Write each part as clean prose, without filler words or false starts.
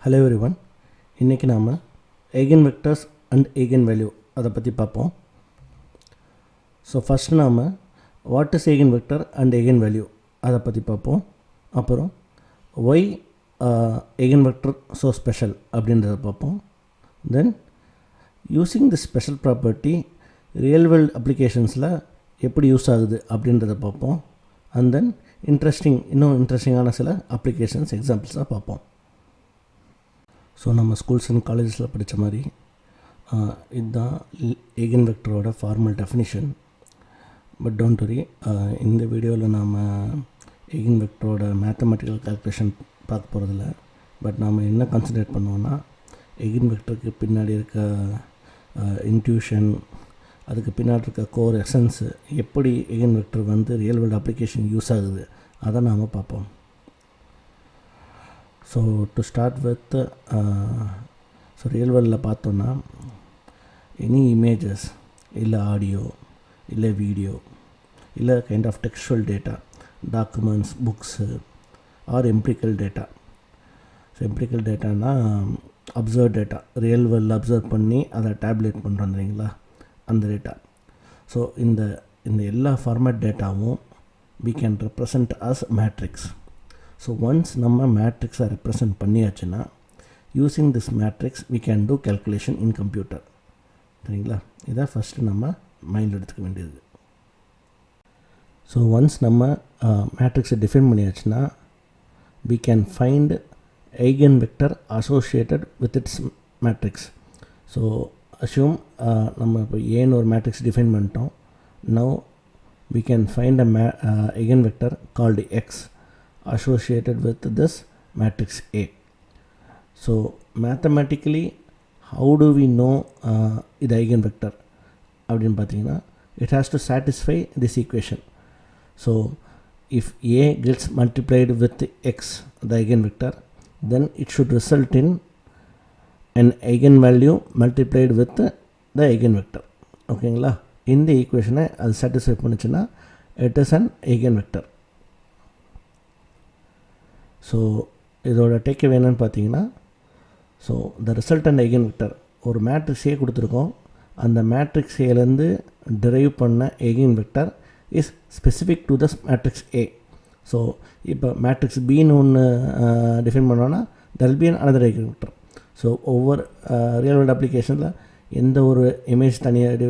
Hello everyone, இன்றைக்கி நாம் eigen vectors and eigen value அதை பற்றி பார்ப்போம். ஸோ ஃபஸ்ட்டு நாம் what is eigen vector and eigen value அதை பற்றி பார்ப்போம். அப்புறம் why eigen vector so special அப்படின்றத பார்ப்போம். Then using the special property real world அப்ளிகேஷன்ஸில் எப்படி யூஸ் ஆகுது அப்படின்றத பார்ப்போம். அண்ட் தென் இன்னும் இன்ட்ரெஸ்டிங்கான சில அப்ளிகேஷன்ஸ் எக்ஸாம்பிள்ஸாக பார்ப்போம். ஸோ நம்ம ஸ்கூல்ஸ் அண்ட் காலேஜஸில் படித்த மாதிரி இதுதான் ஐகன் வெக்டரோட formal definition. But don't worry, இந்த வீடியோவில் நாம் ஐகன் வெக்டரோட மேத்தமெட்டிக்கல் கால்குலேஷன் பார்க்க போகிறதில்ல. பட் நாம் என்ன கான்சன்ட்ரேட் பண்ணுவோன்னா ஐகன் வெக்டருக்கு பின்னாடி இருக்க இன்ட்யூஷன், அதுக்கு பின்னாடி இருக்க கோர் எசன்ஸு, எப்படி ஐகன் வெக்டர் வந்து ரியல் வேர்ல்டு அப்ளிகேஷன் யூஸ் ஆகுது அதை நாம் பார்ப்போம். So to start with real வேர்ல்டில் பார்த்தோன்னா எனி இமேஜஸ் இல்லை ஆடியோ இல்லை வீடியோ இல்லை kind of textual data, documents, books or empirical data. So empirical டேட்டானா அப்சர்வ் டேட்டா, ரியல் வேர்ல்டில் அப்சர்வ் பண்ணி அதை டேப்லேட் பண்ணுறோம் இல்லைங்களா, அந்த டேட்டா. ஸோ இந்த எல்லா ஃபார்மேட் டேட்டாவும் we can represent as matrix. So once நம்ம மேட்ரிக்ஸை ரெப்ரசன்ட் பண்ணியாச்சுன்னா using this matrix we can do calculation in computer. சரிங்களா, இதான் ஃபஸ்ட்டு நம்ம மைண்டில் எடுத்துக்க வேண்டியது. ஸோ ஒன்ஸ் நம்ம மேட்ரிக்ஸை டிஃபைன் பண்ணியாச்சுன்னா we can find eigen vector associated with its matrix. So assume நம்ம இப்போ ஏன்னு ஒரு மேட்ரிக்ஸ் டிஃபைன் பண்ணிட்டோம். now we can find a eigen vector called x associated with this matrix A. So mathematically how do we know இது eigen vector அப்படின்னு பார்த்தீங்கன்னா it has to satisfy this equation. So if A gets multiplied with x, the eigen vector, then it should result in an eigenvalue multiplied with the eigenvector. ஓகேங்களா, இந்த ஈக்குவேஷனை அது satisfy பண்ணிச்சுன்னா it is an eigenvector. So இதோட takeaway என்னன்னு பார்த்தீங்கன்னா, so the resultant eigen ஒரு matrix A கொடுத்துருக்கோம். அந்த மேட்ரிக்ஸ் ஏலேருந்து டிரைவ் பண்ண eigen vector is specific to the matrix A. So இப்போ மேட்ரிக்ஸ் பின்னு ஒன்று டிஃபைன் பண்ணோன்னா there will be another eigen vector. So ஒவ்வொரு ரியல் வேர்ல்டு அப்ளிகேஷனில் எந்த ஒரு இமேஜ் தனியாக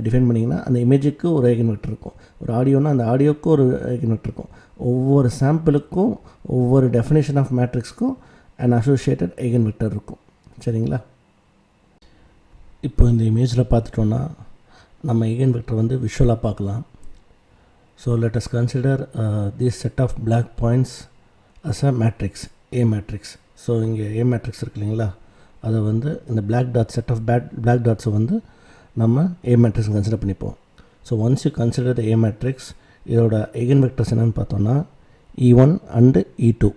டிஃபைன் பண்ணிங்கன்னா அந்த இமேஜுக்கு ஒரு ஐகன் வெக்டர் இருக்கும். ஒரு ஆடியோனா அந்த ஆடியோக்கும் ஒரு ஐகன் வெக்டர் இருக்கும். ஒவ்வொரு சாம்பிளுக்கும் ஒவ்வொரு டெஃபினேஷன் ஆஃப் மேட்ரிக்ஸ்க்கும் அண்ட் அசோசியேட்டட் ஐகன் வெக்டர் இருக்கும். சரிங்களா, இப்போ இந்த இமேஜில் பார்த்துட்டோன்னா நம்ம ஐகன் வெக்டர் வந்து விஷுவலாக பார்க்கலாம். So let us consider this set of black points as a matrix, A matrix. So இங்கே ஏ மேட்ரிக்ஸ் இருக்கு இல்லைங்களா, அதை வந்து இந்த black dot set of black டாட்ஸை வந்து நம்ம ஏ மேட்ரிக்ஸ் கன்சிடர் பண்ணிப்போம். So once you consider the A matrix, இதோட ஐகன் வெக்டர்ஸ் என்னென்னு பார்த்தோன்னா E1 and E2.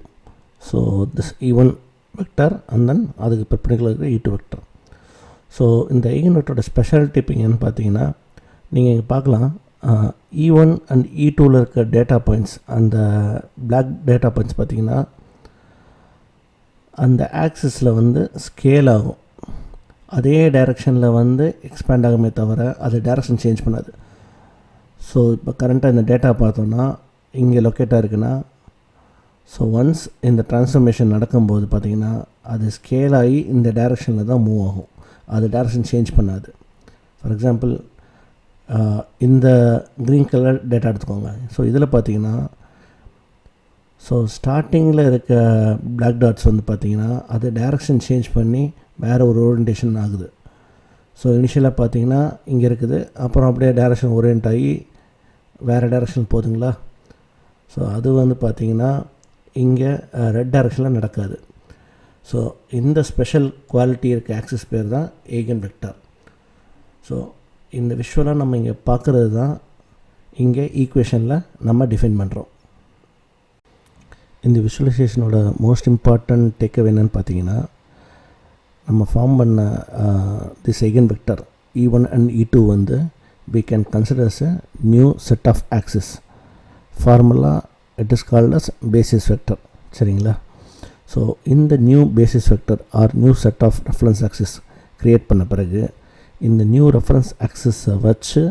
So this E1 vector and then அதுக்கு பெர்பெண்டிகுலர் இருக்கிற E2 வெக்டர். ஸோ இந்த ஐகன் வெக்டரோட ஸ்பெஷாலிட்டி இப்போ என்னென்னு பார்த்தீங்கன்னா, நீங்கள் இங்கே பார்க்கலாம் E1 அண்ட் E2வில் இருக்க டேட்டா பாயிண்ட்ஸ், அந்த பிளாக் டேட்டா பாயிண்ட்ஸ் பார்த்திங்கன்னா அந்த ஆக்சிஸில் வந்து ஸ்கேல் ஆகும். அதே டைரெக்ஷனில் வந்து எக்ஸ்பேண்ட் ஆகுமே தவிர அது டைரெக்ஷன் சேஞ்ச் பண்ணாது. ஸோ இப்போ கரண்ட்டாக இந்த டேட்டா பார்த்தோன்னா இங்கே லொக்கேட்டாக இருக்குன்னா, ஸோ ஒன்ஸ் இந்த ட்ரான்ஸ்ஃபர்மேஷன் நடக்கும்போது பார்த்திங்கன்னா அது ஸ்கேல் ஆகி இந்த டைரெக்ஷனில் தான் மூவ் ஆகும். அது டைரெக்ஷன் சேஞ்ச் பண்ணாது. ஃபார் எக்ஸாம்பிள் இந்த க்ரீன் கலர் டேட்டா எடுத்துக்கோங்க. ஸோ இதில் பார்த்திங்கன்னா ஸோ ஸ்டார்டிங்கில் இருக்க பிளாக் டாட்ஸ் வந்து பார்த்திங்கன்னா அது டைரெக்ஷன் சேஞ்ச் பண்ணி வேறு ஒரு ஓரியன்டேஷன் ஆகுது. ஸோ இனிஷியலாக பார்த்திங்கன்னா இங்கே இருக்குது, அப்புறம் அப்படியே டைரெக்ஷன் ஓரியன்ட் ஆகி வேறு டைரெக்ஷன் போகுதுங்களா. ஸோ அது வந்து பார்த்திங்கன்னா இங்கே ரெட் டைரெக்ஷனில் நடக்காது. ஸோ இந்த ஸ்பெஷல் குவாலிட்டி இருக்க ஆக்சிஸ் பேர் தான் ஐகன் வெக்டர். ஸோ இந்த விஷுவலாக நம்ம இங்கே பார்க்குறது தான் இங்கே ஈக்குவேஷனில் நம்ம டிஃபைன் பண்ணுறோம். இந்த விஷுவலைசேஷனோட மோஸ்ட் இம்பார்ட்டன்ட் டேக்அவே என்னென்னு பார்த்தீங்கன்னா, நம்ம ஃபார்ம் பண்ண this eigen vector E1 and E2 வந்து we can consider as a new set of axis. Formula it is called as basis vector. சரிங்களா, ஸோ இந்த new basis vector or new set of reference axis create பண்ண பிறகு இந்த new reference ஆக்சிஸை வச்சு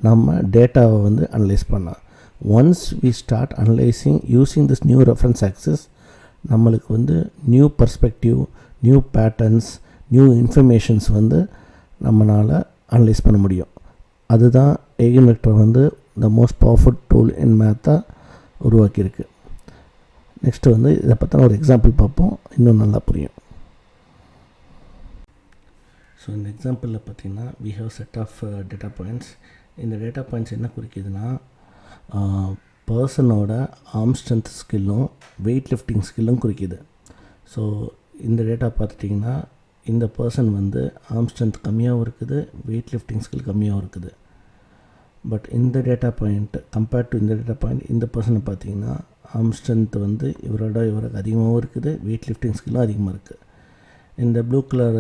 நம்ம டேட்டாவை வந்து அனலைஸ் பண்ணலாம். Once we start analysing using this new reference axis நம்மளுக்கு வந்து new perspective, new patterns, new informations வந்து நம்மளால் அனலைஸ் பண்ண முடியும். அதுதான் எய்கன் வெக்டர் வந்து the most powerful tool in மேத்தாக உருவாக்கியிருக்கு. நெக்ஸ்ட்டு வந்து இதை பற்றின ஒரு எக்ஸாம்பிள் பார்ப்போம், இன்னும் நல்லா புரியும். ஸோ இந்த எக்ஸாம்பிளில் பார்த்திங்கன்னா we have set of data points. இந்த டேட்டா பாயிண்ட்ஸ் என்ன குறிக்குதுன்னா பர்சனோட ஆர்ம் ஸ்ட்ரென்த் ஸ்கில்லும் வெயிட் லிஃப்டிங் ஸ்கில்லும் குறிக்குது. ஸோ இந்த டேட்டா பார்த்துட்டிங்கன்னா இந்த பர்சன் வந்து ஆர்ம் ஸ்ட்ரென்த் கம்மியாகவும் இருக்குது, வெயிட் லிஃப்டிங் ஸ்கில் கம்மியாகவும் இருக்குது. பட் இந்த டேட்டா பாயிண்ட் கம்பேர்ட் டு இந்த டேட்டா பாயிண்ட் இந்த பர்சனை பார்த்தீங்கன்னா ஆர்ம் ஸ்ட்ரென்த் வந்து இவருக்கு அதிகமாகவும் இருக்குது, வெயிட் லிஃப்டிங் ஸ்கில்லும் அதிகமாக இருக்குது. இந்த ப்ளூ கலர்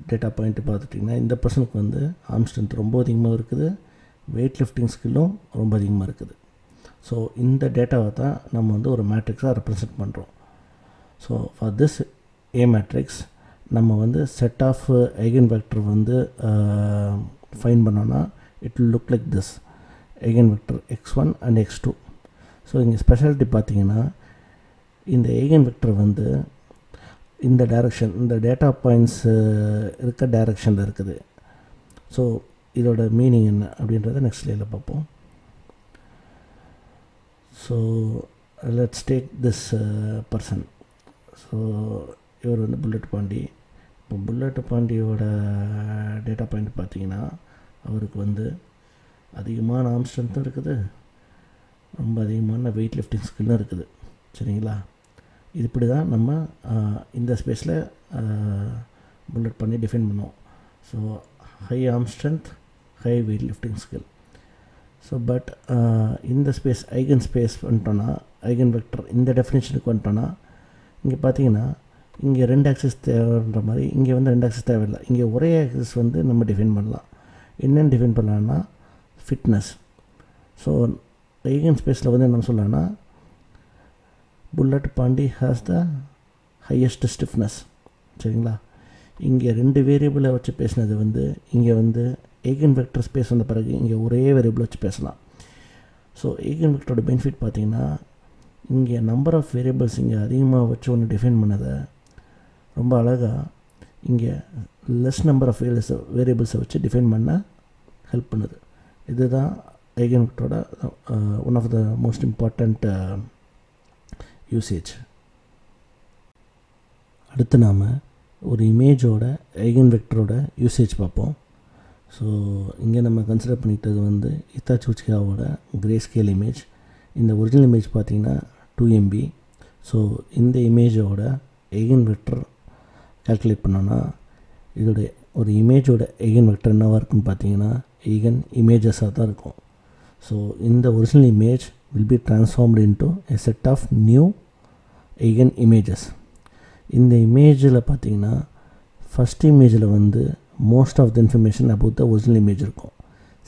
டேட்டா பாயிண்ட்டு பார்த்துட்டிங்கன்னா இந்த பர்சனுக்கு வந்து ஆர்ம் ஸ்ட்ரென்த் ரொம்ப அதிகமாக இருக்குது, வெயிட் லிஃப்டிங் ஸ்கில்லும் ரொம்ப அதிகமாக இருக்குது. ஸோ இந்த டேட்டாவை தான் நம்ம வந்து ஒரு மேட்ரிக்ஸாக ரெப்ரசன்ட் பண்ணுறோம். So for this A matrix நம்ம வந்து செட் ஆஃப் ஐகன் வெக்டர் வந்து ஃபைன் பண்ணோன்னா it will look like this eigen vector x1 and x2. So இங்கே ஸ்பெஷாலிட்டி பார்த்தீங்கன்னா இந்த ஐகன் வெக்டர் வந்து இந்த டைரக்ஷன், இந்த டேட்டா பாயிண்ட்ஸ் இருக்க டைரக்ஷனில் இருக்குது. ஸோ இதோட மீனிங் என்ன அப்படின்றத நெக்ஸ்ட் ஸ்லைடில் பார்ப்போம். So let's take this person. So இவர் வந்து புல்லட் பாண்டி. இப்போ புல்லட் பாண்டியோட டேட்டா பாயிண்ட் பார்த்திங்கன்னா அவருக்கு வந்து அதிகமான ஆர்ம் ஸ்ட்ரென்த்தும் இருக்குது, ரொம்ப அதிகமான வெயிட் லிஃப்டிங் ஸ்கில்லும் இருக்குது. சரிங்களா? இது இப்படி தான் நம்ம இந்த ஸ்பேஸில் புல்லட் பண்ணி டிஃபைன் பண்ணுவோம். So high arm strength, high weight lifting skill. So but இந்த ஸ்பேஸ் ஐகன் ஸ்பேஸ் வந்துட்டோன்னா, ஐகன் வெக்டர் இந்த டெஃபினேஷனுக்கு வந்துட்டோன்னா இங்கே பார்த்தீங்கன்னா இங்கே 2 ஆக்சிஸ் தேவைன்ற மாதிரி இங்கே வந்து 2 ஆக்சிஸ் தேவையில்லை. இங்கே ஒரே ஆக்சிஸ் வந்து நம்ம டிஃபைன் பண்ணலாம். என்னென்னு டிஃபைன் பண்ணலான்னா ஃபிட்னஸ். ஸோ ஐகன் ஸ்பேஸில் வந்து என்ன சொல்லலாம்னா Bullet Pandi has the highest stiffness. சரிங்களா? இங்கே 2 வேரியபிளை வச்சு பேசினது வந்து இங்கே வந்து ஐகன் வெக்டர் ஸ்பேஸ் வந்த பிறகு இங்கே ஒரே வேரியபிள் வச்சு பேசலாம். ஸோ ஐகன் வெக்டரோட பெனிஃபிட் பார்த்திங்கன்னா இங்கே நம்பர் ஆஃப் வேரியபிள்ஸ் இங்கே அதிகமாக வச்சு ஒன்று டிஃபைன் பண்ணதை ரொம்ப அழகாக இங்கே லெஸ் நம்பர் ஆஃப் வேரியபிள்ஸை வச்சு டிஃபைன் பண்ண ஹெல்ப் பண்ணுது. இதுதான் ஐகன் வெக்டரோட one of the most important usage. அடுத்து நாம் ஒரு இமேஜோட ஐகன் வெக்டரோட யூசேஜ் பார்ப்போம். ஸோ இங்கே நம்ம கன்சிடர் பண்ணிக்கிட்டது வந்து இத்தாச்சூச்சியாவோட கிரே ஸ்கேல் இமேஜ். இந்த ஒரிஜினல் இமேஜ் பார்த்திங்கன்னா 2 MB. ஸோ இந்த இமேஜோட ஐகன் வெக்டர் கால்குலேட் பண்ணோன்னா இதோடைய ஒரு இமேஜோட ஐகன் வெக்டர் என்னவாக இருக்குன்னு பார்த்தீங்கன்னா ஐகன் இமேஜஸாக தான் இருக்கும். ஸோ இந்த original image will be transformed into a set of new eigen images. இந்த இமேஜில் பார்த்தீங்கன்னா ஃபஸ்ட் இமேஜில் வந்து most of the information about the original image இருக்கும்.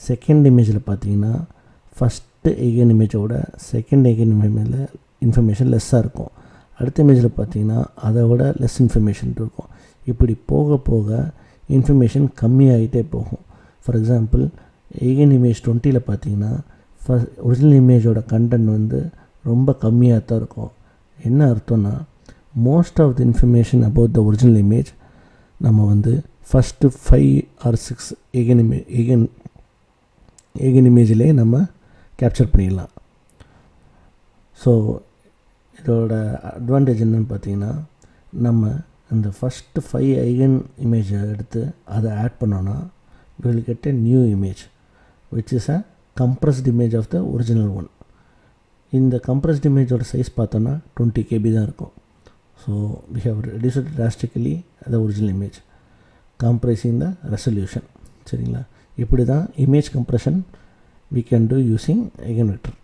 செகண்ட் இமேஜில் பார்த்தீங்கன்னா ஃபஸ்ட்டு ஐகன் இமேஜோட செகண்ட் ஐகன் இமேஜில் இன்ஃபர்மேஷன் லெஸ்ஸாக இருக்கும். அடுத்த இமேஜில் பார்த்தீங்கன்னா அதை விட லெஸ் இன்ஃபர்மேஷன் இருக்கும். இப்படி போக போக இன்ஃபர்மேஷன் கம்மியாகிட்டே போகும். ஃபார் எக்ஸாம்பிள் ஐகன் இமேஜ் 20ல் பார்த்தீங்கன்னா ஒரிஜினல் இமேஜோட கண்டென்ட் வந்து ரொம்ப கம்மியாக தான் இருக்கும். என்ன அர்த்தம்னா most of the information about the original image நம்ம வந்து ஃபஸ்ட்டு 5 or 6 ஐகன் இமேஜிலே நம்ம கேப்சர் பண்ணிடலாம். ஸோ இதோட அட்வான்டேஜ் என்னென்னு பார்த்தீங்கன்னா நம்ம இந்த ஃபஸ்ட்டு 5 ஐகன் இமேஜை எடுத்து அதை ஆட் பண்ணோன்னா will get a new image which is a compressed image of the original one. இந்த கம்ப்ரஸ்ட் இமேஜோட சைஸ் பார்த்தோன்னா 20 KB தான் இருக்கும். So we have reduced drastically the original image comprising the resolution. சரிங்களா? இப்படி தான் image compression we can do using eigen vector.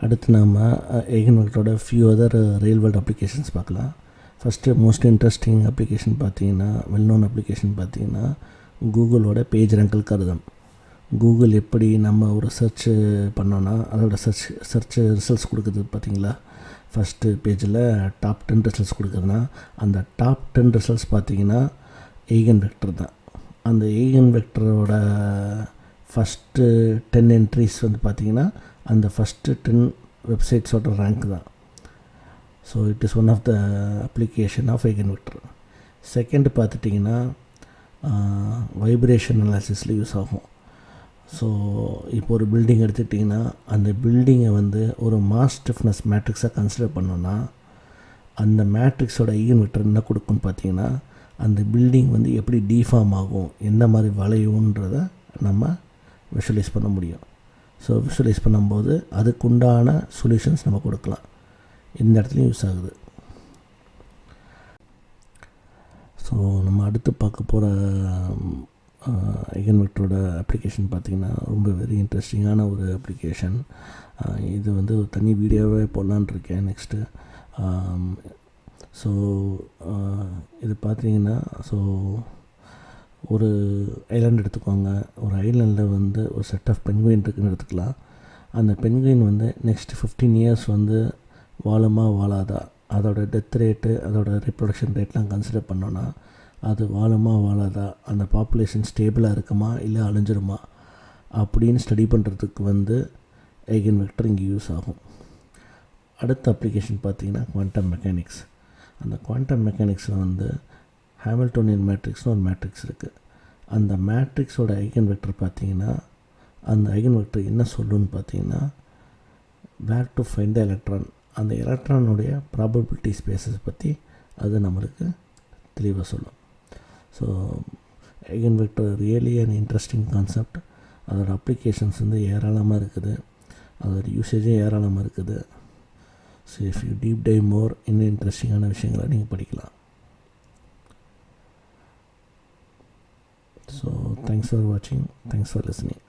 அடுத்து நாம் ஐகன் வெக்டரோட few other real world applications பார்க்கலாம். ஃபஸ்ட்டு மோஸ்ட் இன்ட்ரெஸ்டிங் அப்ளிகேஷன் பார்த்தீங்கன்னா வெல் நோன் அப்ளிகேஷன் பார்த்தீங்கன்னா கூகுளோட பேஜ் ரேங்க் அல்காரிதம். கூகுள் எப்படி நம்ம ஒரு சர்ச் பண்ணோன்னா அதோட சர்ச் ரிசல்ட்ஸ் கொடுக்குது பார்த்தீங்களா? ஃபஸ்ட்டு பேஜில் டாப் 10 ரிசல்ட்ஸ் கொடுக்குதுன்னா அந்த டாப் 10 ரிசல்ட்ஸ் பார்த்திங்கன்னா ஈகன் வெக்டர் தான். அந்த ஈகன் வெக்டரோட ஃபஸ்ட்டு 10 என்ட்ரிஸ் வந்து பார்த்திங்கன்னா அந்த ஃபஸ்ட்டு 10 வெப்சைட்ஸோட ரேங்க் தான். So it is one of the application of eigen vector. Second பார்த்துட்டிங்கன்னா வைப்ரேஷன் அனாலிசிஸில் யூஸ் ஆகும். ஸோ இப்போ ஒரு பில்டிங் எடுத்துக்கிட்டிங்கன்னா அந்த பில்டிங்கை வந்து ஒரு மாஸ் ஸ்டிஃப்னஸ் மேட்ரிக்ஸாக கன்சிடர் பண்ணோன்னா அந்த மேட்ரிக்ஸோட ஈகன் வெக்டர் என்ன கொடுக்குன்னு பார்த்தீங்கன்னா அந்த பில்டிங் வந்து எப்படி டிஃபார்ம் ஆகும், எந்த மாதிரி வளையுன்றத நம்ம விஷுவலைஸ் பண்ண முடியும். ஸோ விஷுவலைஸ் பண்ணும்போது அதுக்குண்டான சொல்யூஷன்ஸ் நம்ம கொடுக்கலாம். இந்த இடத்துலையும் யூஸ் ஆகுது. ஸோ நம்ம அடுத்து பார்க்க போகிற ஈகன் வெக்டரோட அப்ளிகேஷன் பார்த்திங்கன்னா ரொம்ப வெரி இன்ட்ரெஸ்டிங்கான ஒரு அப்ளிகேஷன். இது வந்து ஒரு தனி வீடியோவே போடலான்னு இருக்கேன் நெக்ஸ்ட்டு. ஸோ இது பார்த்திங்கன்னா ஸோ ஒரு ஐலாண்ட் எடுத்துக்கோங்க. ஒரு ஐலாண்டில் வந்து ஒரு செட் ஆஃப் பென்குயின் இருக்குதுன்னு எடுத்துக்கலாம். அந்த பென்குயின் வந்து நெக்ஸ்ட் 15 இயர்ஸ் வந்து வாழுமா வாழாதா, அதோட டெத் ரேட்டு அதோட ரீப்ரொடக்ஷன் ரேட்லாம் கன்சிடர் பண்ணோன்னா அது வாழுமா வாழாதா, அந்த பாப்புலேஷன் ஸ்டேபிளாக இருக்குமா இல்லை அழிஞ்சிருமா அப்படின்னு ஸ்டடி பண்ணுறதுக்கு வந்து ஈகன் வெக்டர் இங்கே யூஸ் ஆகும். அடுத்த அப்ளிகேஷன் பார்த்திங்கன்னா குவாண்டம் மெக்கானிக்ஸ். அந்த குவாண்டம் மெக்கானிக்ஸில் வந்து ஹாமில்டோனியன் மேட்ரிக்ஸ்னு ஒரு மேட்ரிக்ஸ் இருக்குது. அந்த மேட்ரிக்ஸோட ஈகன் வெக்டர் பார்த்திங்கன்னா அந்த ஈகன் வெக்டர் என்ன சொல்லுன்னு பார்த்தீங்கன்னா where to find the electron, அந்த எலக்ட்ரானுடைய ப்ராபபிலிட்டி ஸ்பேஸஸ் பற்றி அது நம்மளுக்கு தெளிவாக சொல்லும். So eigen vector really an interesting concept. அதோட அப்ளிகேஷன்ஸ் வந்து ஏராளமாக இருக்குது, அதோட யூசேஜும் ஏராளமாக இருக்குது. So if you deep dive more இன்னும் இன்ட்ரெஸ்டிங்கான விஷயங்களை நீங்கள் படிக்கலாம். ஸோ தேங்க்ஸ் ஃபார் வாட்சிங், தேங்க்ஸ் ஃபார் லிசனிங்.